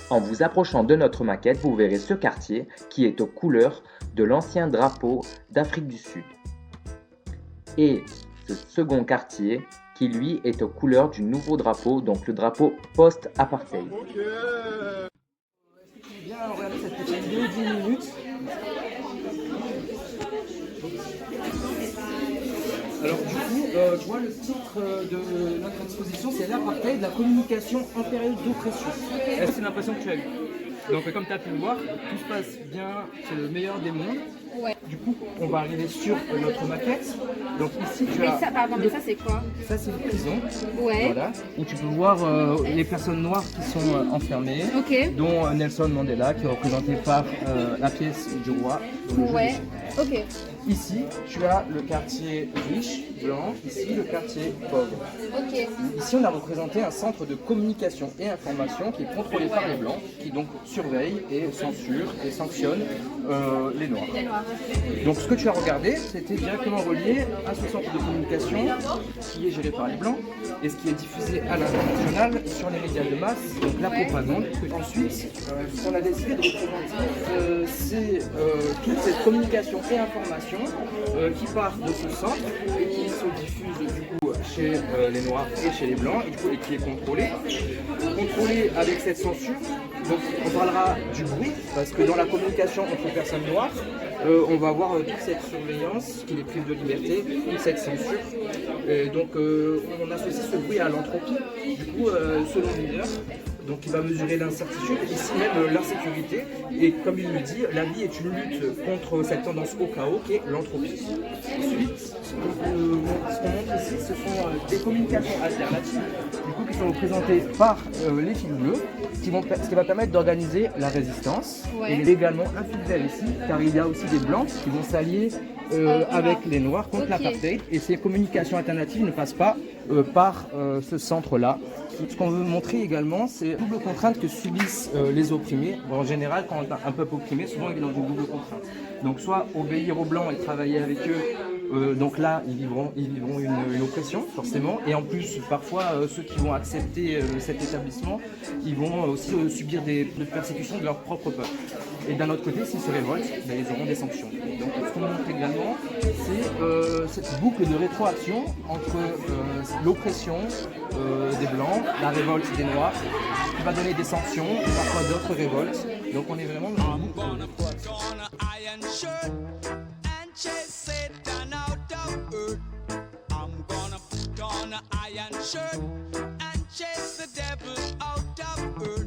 En vous approchant de notre maquette, vous verrez ce quartier qui est aux couleurs de l'ancien drapeau d'Afrique du Sud. Et ce second quartier qui lui est aux couleurs du nouveau drapeau, donc le drapeau post-apartheid. Bien regarder cette petite vidéo de 10 minutes. Alors du coup, tu vois le titre de notre exposition, c'est l'apartheid, la communication en période d'oppression. Est-ce que c'est l'impression que tu as eue? Donc comme tu as pu le voir, tout se passe bien, c'est le meilleur des mondes. Ouais. Du coup, on va arriver sur notre maquette. Donc ici, tu Mais as... ça, pardon, mais ça c'est quoi? Ça, c'est une prison. Ouais. Voilà. Où tu peux voir les personnes noires qui sont enfermées, Ok. dont Nelson Mandela, qui est représenté par la pièce du roi. dans le jeu Ouais. Ok. Ici, tu as le quartier riche, blanc, ici le quartier pauvre. Ok. Ici, on a représenté un centre de communication et information qui est contrôlé par les blancs, qui donc surveille et censure et sanctionne les noirs. Les noirs. Donc ce que tu as regardé, c'était directement relié à ce centre de communication qui est géré par les blancs et ce qui est diffusé à l'international sur les médias de masse, donc la propagande. Ensuite, ce qu'on a décidé de représenter, c'est toute cette communication et information qui part de ce centre et qui se diffuse du coup chez les noirs et chez les blancs et qui est contrôlée avec cette censure. Donc on parlera du bruit parce que dans la communication entre personnes noires, on va avoir toute cette surveillance qui les prive de liberté, toute cette censure. Et donc on associe ce bruit à l'entropie. Du coup, selon le leader, donc il va mesurer l'incertitude, ici même l'insécurité. Et comme il le dit, la vie est une lutte contre cette tendance au chaos qui est l'entropie. Ensuite, ce qu'on montre ici, ce sont des communications alternatives, du coup, qui sont représentées par les fils bleus, ce qui va permettre d'organiser la résistance. Ouais. Et il est également un fil vert ici, car il y a aussi des blancs qui vont s'allier avec les noirs contre l'apartheid. Et ces communications alternatives ne passent pas par ce centre-là. Ce qu'on veut montrer également, c'est la double contrainte que subissent les opprimés. Bon, en général, quand on a un peuple opprimé, souvent il est dans une double contrainte. Donc soit obéir aux blancs et travailler avec eux, donc là ils vivront une oppression forcément. Et en plus, parfois ceux qui vont accepter cet établissement, ils vont aussi subir des persécutions de leur propre peuple. Et d'un autre côté, s'ils se révoltent, ben, ils auront des sanctions. Donc ce qu'on montre également, c'est cette boucle de rétroaction entre l'oppression des blancs, la révolte des noirs, qui va donner des sanctions, parfois d'autres révoltes. Donc on est vraiment dans une boucle de rétroaction. Shirt